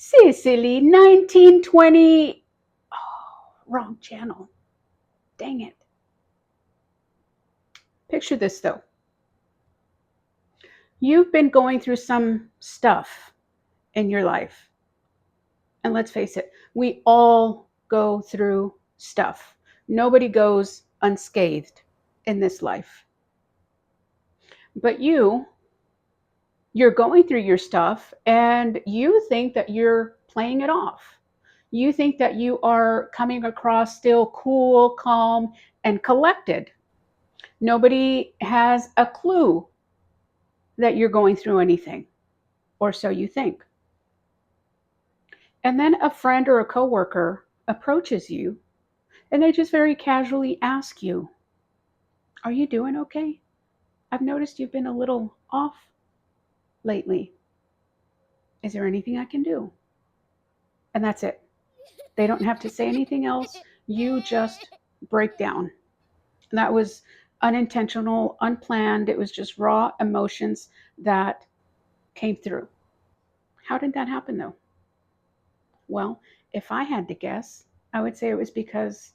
Sicily, 1920. Oh, wrong channel. Dang it. Picture this though. You've been going through some stuff in your life. And let's face it, we all go through stuff. Nobody goes unscathed in this life. But you're going through your stuff and you think that you're playing it off. You think that you are coming across still cool, calm, and collected. Nobody has a clue that you're going through anything, or so you think. And then a friend or a coworker approaches you and they just very casually ask you, "Are you doing okay? I've noticed you've been a little off lately. Is there anything I can do?" And that's it. They don't have to say anything else. You just break down. And that was unintentional, unplanned. It was just raw emotions that came through. How did that happen though? Well, if I had to guess, I would say it was because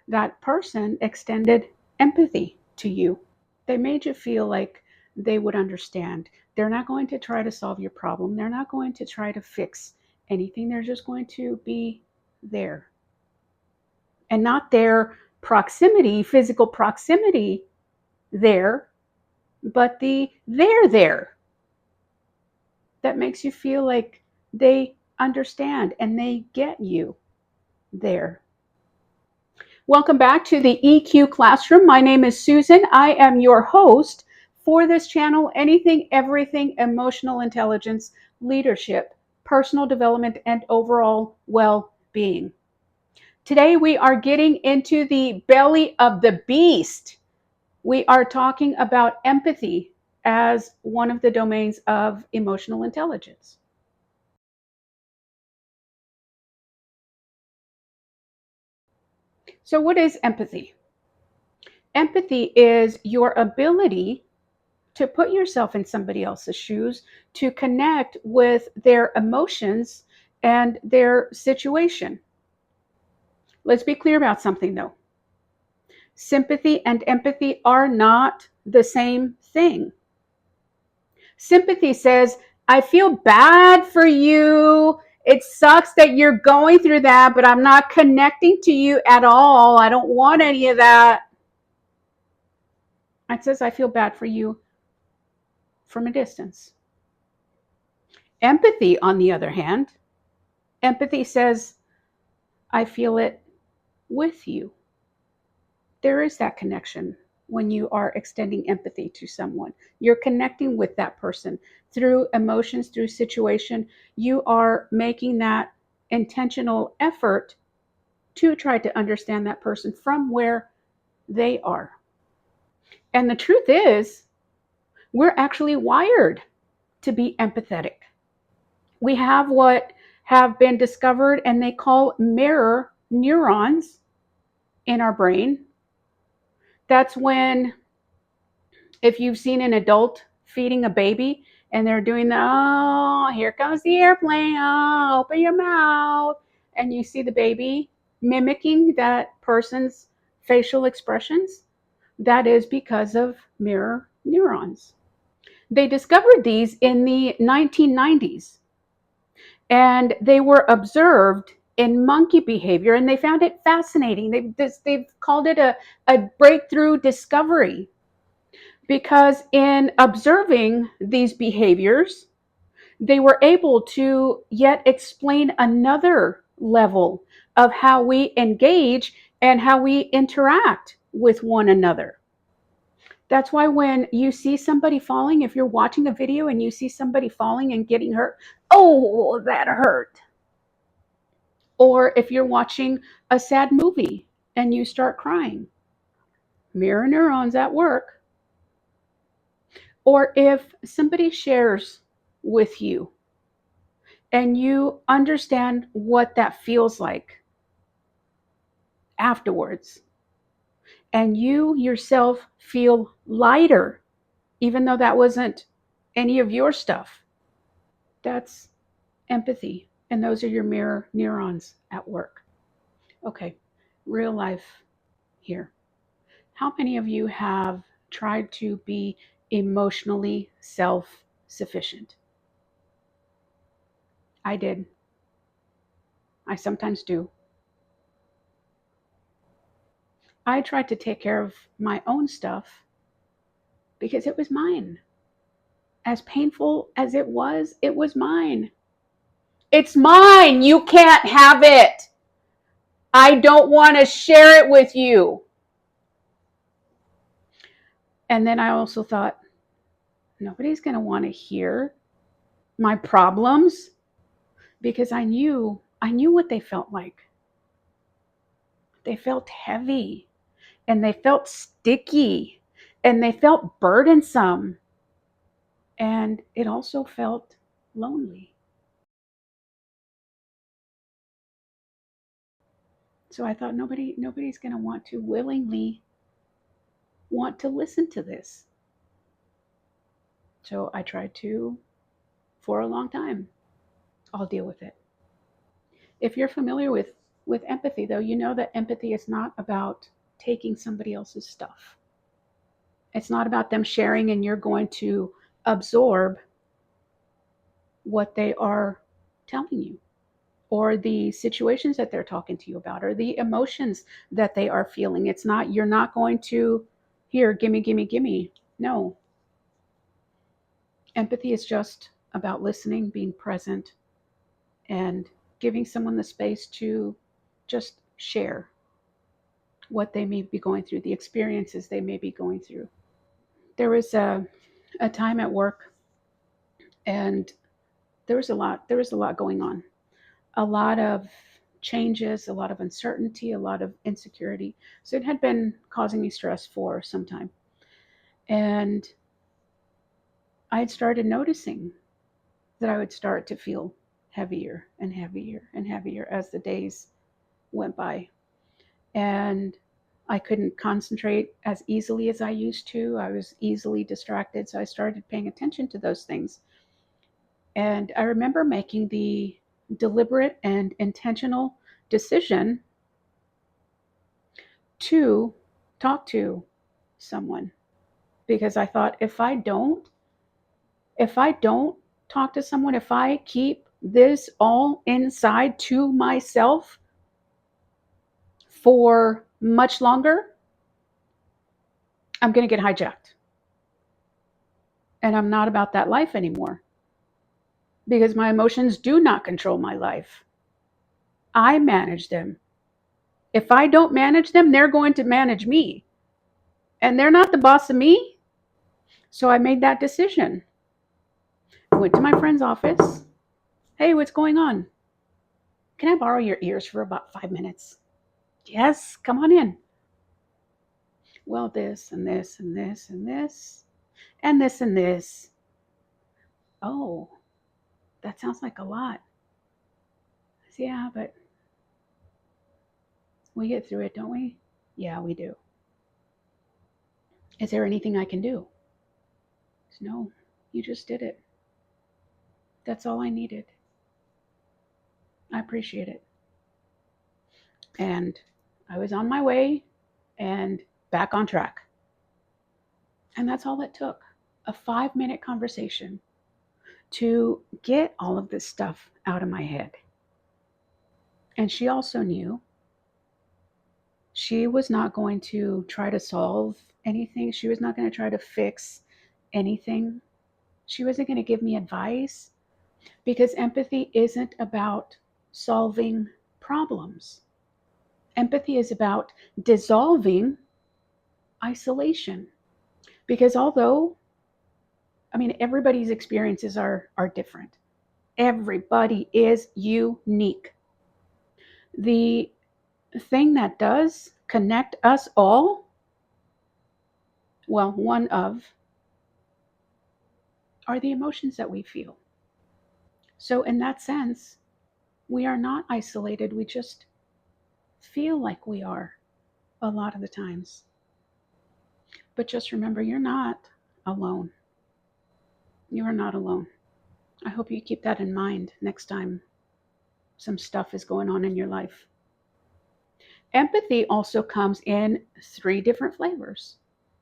that person extended empathy to you. They made you feel like they would understand. They're not going to try to solve your problem. They're not going to try to fix anything. They're just going to be there. And not their proximity, physical proximity there, but the they're there that makes you feel like they understand and they get you there. Welcome back to the EQ Classroom. My name is Susan. I am your host for this channel, Anything, Everything, Emotional Intelligence, Leadership, Personal Development, and Overall Well-Being. Today we are getting into the belly of the beast. We are talking about empathy as one of the domains of emotional intelligence. So, what is empathy? Empathy is your ability to put yourself in somebody else's shoes, to connect with their emotions and their situation. Let's be clear about something though. Sympathy and empathy are not the same thing. Sympathy says, I feel bad for you. It sucks that you're going through that, but I'm not connecting to you at all. I don't want any of that. It says, I feel bad for you from a distance. Empathy, on the other hand, empathy says, I feel it with you. There is that connection when you are extending empathy to someone. You're connecting with that person through emotions, through situation. You are making that intentional effort to try to understand that person from where they are. And the truth is, we're actually wired to be empathetic. We have what have been discovered and they call mirror neurons in our brain. That's when, if you've seen an adult feeding a baby and they're doing the, oh, here comes the airplane, oh, open your mouth, and you see the baby mimicking that person's facial expressions, that is because of mirror neurons. They discovered these in the 1990s and they were observed in monkey behavior and they found it fascinating. They've called it a breakthrough discovery because in observing these behaviors, they were able to yet explain another level of how we engage and how we interact with one another. That's why when you see somebody falling, if you're watching a video and you see somebody falling and getting hurt, oh, that hurt. Or if you're watching a sad movie and you start crying, mirror neurons at work. Or if somebody shares with you and you understand what that feels like afterwards, and you yourself feel lighter, even though that wasn't any of your stuff, that's empathy And those are your mirror neurons at work. Okay, real life here. How many of you have tried to be emotionally self sufficient? I did. I sometimes do. I tried to take care of my own stuff because it was mine. As painful as it was mine. It's mine. You can't have it. I don't want to share it with you. And then I also thought, nobody's going to want to hear my problems because I knew what they felt like. They felt heavy and they felt sticky and they felt burdensome. And it also felt lonely. So I thought nobody's going to want to willingly want to listen to this. So I tried to for a long time. I'll deal with it. If you're familiar with empathy though, you know that empathy is not about taking somebody else's stuff. It's not about them sharing and you're going to absorb what they are telling you or the situations that they're talking to you about or the emotions that they are feeling. It's not, you're not going to, here, gimme, gimme, gimme. No. Empathy is just about listening, being present, and giving someone the space to just share what they may be going through, the experiences they may be going through. There was a time at work and there was a lot going on. A lot of changes, a lot of uncertainty, a lot of insecurity. So it had been causing me stress for some time. And I had started noticing that I would start to feel heavier and heavier and heavier as the days went by. And I couldn't concentrate as easily as I used to. I was easily distracted. So I started paying attention to those things. And I remember making the deliberate and intentional decision to talk to someone because I thought if I don't talk to someone, if I keep this all inside to myself for much longer, I'm going to get hijacked. And I'm not about that life anymore because my emotions do not control my life. I manage them. If I don't manage them, they're going to manage me. And they're not the boss of me. So I made that decision. I went to my friend's office. Hey, what's going on? Can I borrow your ears for about 5 minutes? Yes, come on in. Well, this and this and this and this and this and this. Oh, that sounds like a lot. I said, yeah, but we get through it, don't we? Yeah, we do. Is there anything I can do? Said, no, you just did it. That's all I needed. I appreciate it. And I was on my way and back on track. And that's all it took, a 5 minute conversation to get all of this stuff out of my head. And she also knew she was not going to try to solve anything. She was not going to try to fix anything. She wasn't going to give me advice because empathy isn't about solving problems. Empathy is about dissolving isolation. Because although, I mean, everybody's experiences are different, everybody is unique. The thing that does connect us all, well, one of, are the emotions that we feel. So, in that sense, we are not isolated. We just feel like we are a lot of the times. But just remember, you're not alone. You are not alone. I hope you keep that in mind next time some stuff is going on in your life. Empathy also comes in 3 different flavors.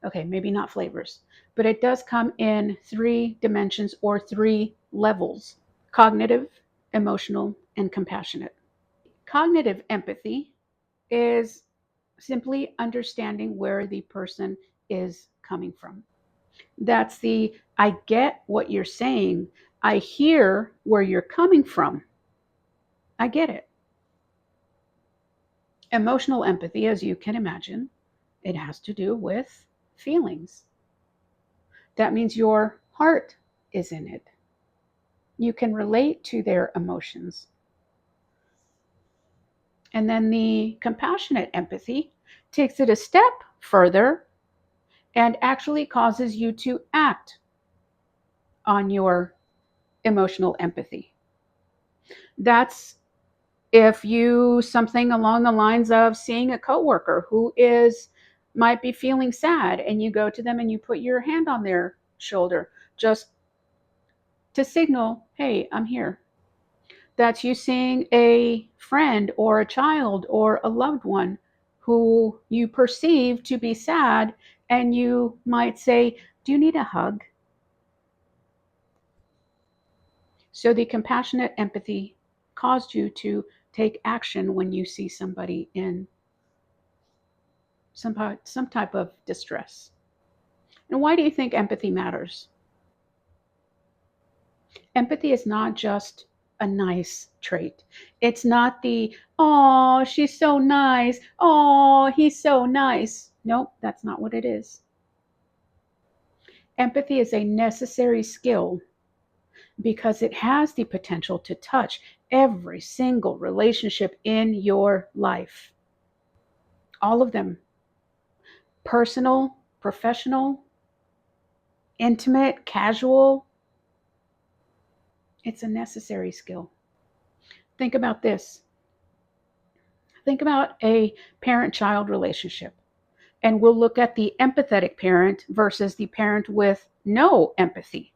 Okay, maybe not flavors, but it does come in 3 dimensions or 3 levels: cognitive, emotional, and compassionate. Cognitive empathy is simply understanding where the person is coming from. That's the I get what you're saying. I hear where you're coming from. I get it. Emotional empathy, as you can imagine, it has to do with feelings. That means your heart is in it. You can relate to their emotions. And then the compassionate empathy takes it a step further and actually causes you to act on your emotional empathy. That's if you something along the lines of seeing a coworker who is might be feeling sad and you go to them and you put your hand on their shoulder just to signal, hey, I'm here. That's you seeing a friend or a child or a loved one who you perceive to be sad, and you might say, do you need a hug? So the compassionate empathy caused you to take action when you see somebody in some type of distress. And why do you think empathy matters? Empathy is not just a nice trait. It's not the, oh, she's so nice. Oh, he's so nice. Nope, that's not what it is. Empathy is a necessary skill because it has the potential to touch every single relationship in your life. All of them: personal, professional, intimate, casual. It's a necessary skill. Think about this. Think about a parent child relationship, and we'll look at the empathetic parent versus the parent with no empathy.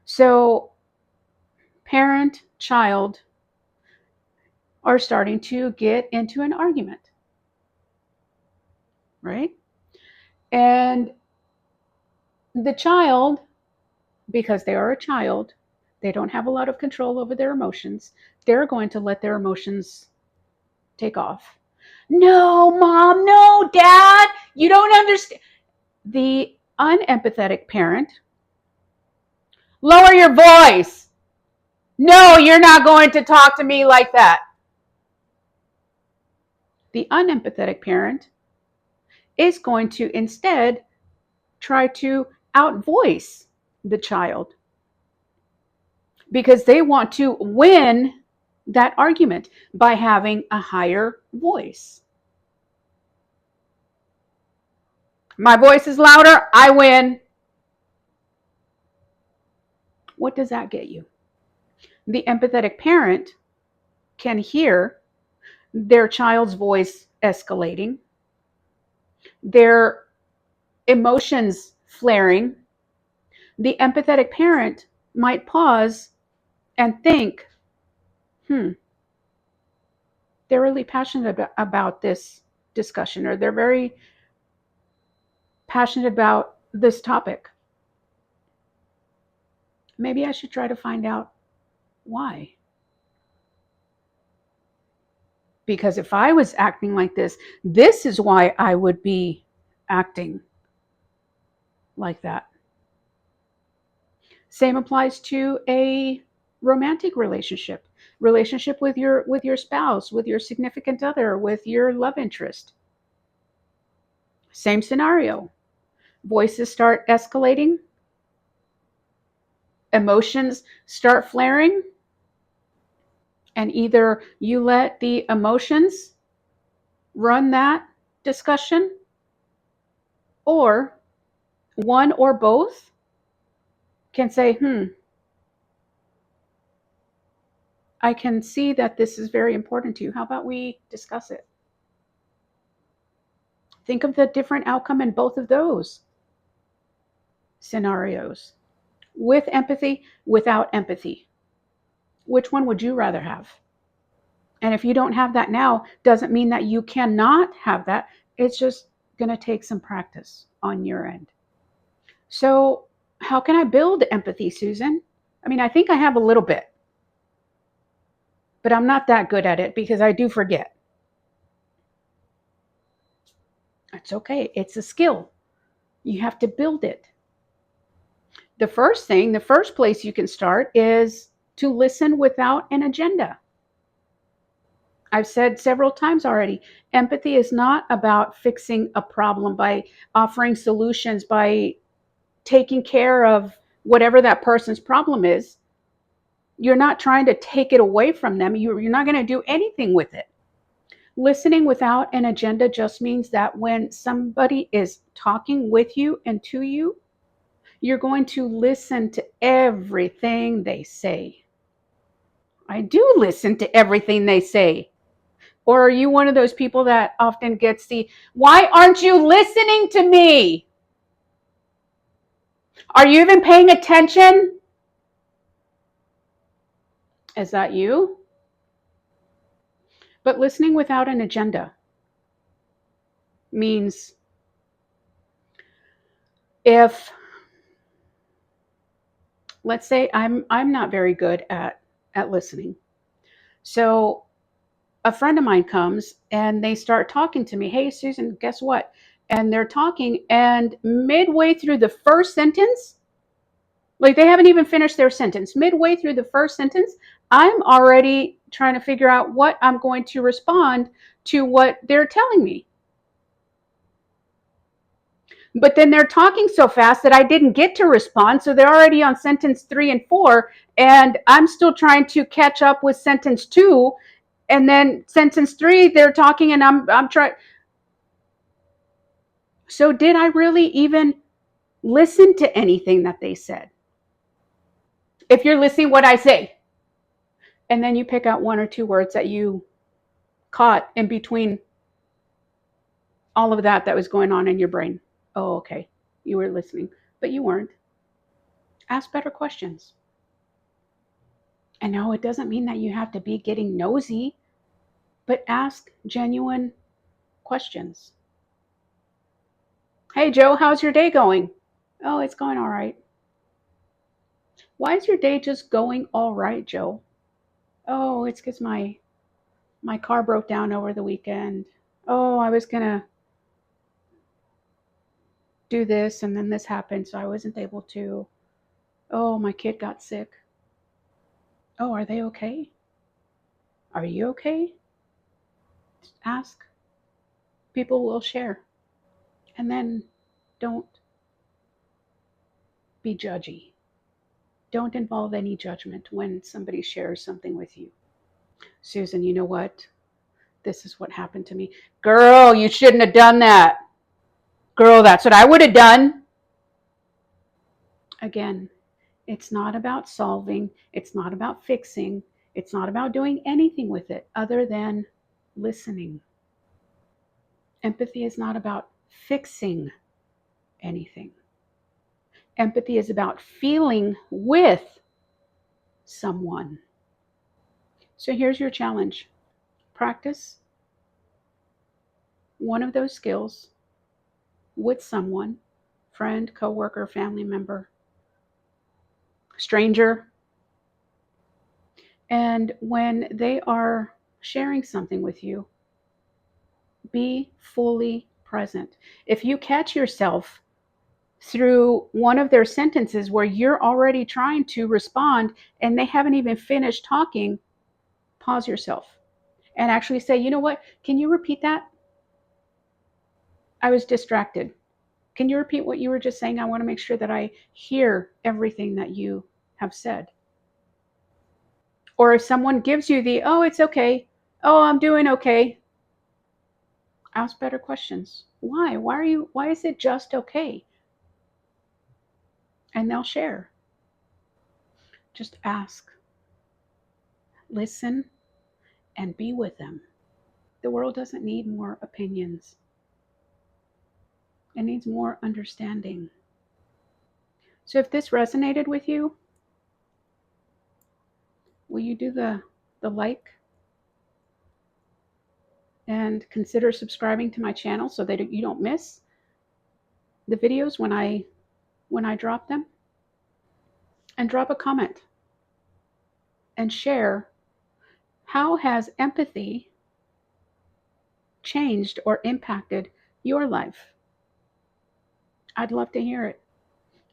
So, parent child are starting to get into an argument, right? And the child, because they are a child, they don't have a lot of control over their emotions. They're going to let their emotions take off. No, mom, no, dad, you don't understand. The unempathetic parent, lower your voice. No, you're not going to talk to me like that. The unempathetic parent is going to instead try to outvoice the child because they want to win that argument by having a higher voice. My voice is louder, I win. What does that get you? The empathetic parent can hear their child's voice escalating, their emotions flaring. The empathetic parent might pause and think, they're really passionate about this discussion, or they're very passionate about this topic. Maybe I should try to find out why. Because if I was acting like this is why I would be acting like that. Same applies to a romantic relationship with your spouse, with your significant other, with your love interest. Same scenario. Voices start escalating, emotions start flaring, and either you let the emotions run that discussion, or one or both can say, I can see that this is very important to you. How about we discuss it? Think of the different outcome in both of those scenarios: with empathy, without empathy. Which one would you rather have? And if you don't have that now, doesn't mean that you cannot have that. It's just going to take some practice on your end. So, how can I build empathy, Susan? I mean, I think I have a little bit, but I'm not that good at it because I do forget. It's okay. It's a skill. You have to build it. The first place you can start is to listen without an agenda. I've said several times already, empathy is not about fixing a problem by offering solutions, by taking care of whatever that person's problem is. You're not trying to take it away from them. You're not going to do anything with it. Listening without an agenda just means that when somebody is talking with you and to you, you're going to listen to everything they say. I do listen to everything they say. Or are you one of those people that often gets the, why aren't you listening to me? Are you even paying attention? Is that you? But listening without an agenda means if, let's say I'm not very good at listening. So a friend of mine comes and they start talking to me. Hey, Susan, guess what? And they're talking, and midway through the first sentence, like they haven't even finished their sentence, midway through the first sentence, I'm already trying to figure out what I'm going to respond to what they're telling me. But then they're talking so fast that I didn't get to respond. So they're already on sentence 3 and 4, and I'm still trying to catch up with sentence 2. And then sentence 3, they're talking, and I'm trying. So did I really even listen to anything that they said? If you're listening what I say, and then you pick out 1 or 2 words that you caught in between all of that was going on in your brain. Oh, okay. You were listening, but you weren't. Ask better questions. And no, it doesn't mean that you have to be getting nosy, but ask genuine questions. Hey, Joe, how's your day going? Oh, it's going all right. Why is your day just going all right, Joe? Oh, it's because my car broke down over the weekend. Oh, I was going to do this and then this happened, so I wasn't able to. Oh, my kid got sick. Oh, are they okay? Are you okay? Just ask. People will share. And then don't be judgy. Don't involve any judgment when somebody shares something with you. Susan, you know what? This is what happened to me. Girl, you shouldn't have done that. Girl, that's what I would have done. Again, it's not about solving, it's not about fixing, it's not about doing anything with it other than listening. Empathy is not about fixing anything. Empathy is about feeling with someone. So here's your challenge. Practice one of those skills with someone, friend, coworker, family member, stranger. And when they are sharing something with you, be fully present. If you catch yourself through one of their sentences where you're already trying to respond and they haven't even finished talking, pause yourself and actually say, you know what? Can you repeat that? I was distracted. Can you repeat what you were just saying? I want to make sure that I hear everything that you have said. Or if someone gives you the, oh, it's okay. Oh, I'm doing okay. Ask better questions. Why? Why is it just okay? And they'll share. Just ask, listen, and be with them. The world doesn't need more opinions. It needs more understanding. So if this resonated with you, will you do the like and consider subscribing to my channel so that you don't miss the videos when I drop them? And drop a comment and share, how has empathy changed or impacted your life? I'd love to hear it.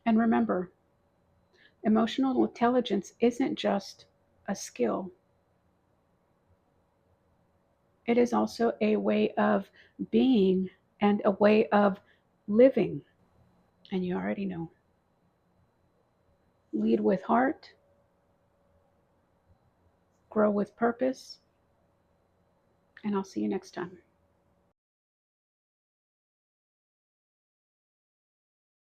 And remember, emotional intelligence isn't just a skill, it is also a way of being and a way of living. And you already know, lead with heart, grow with purpose, and I'll see you next time.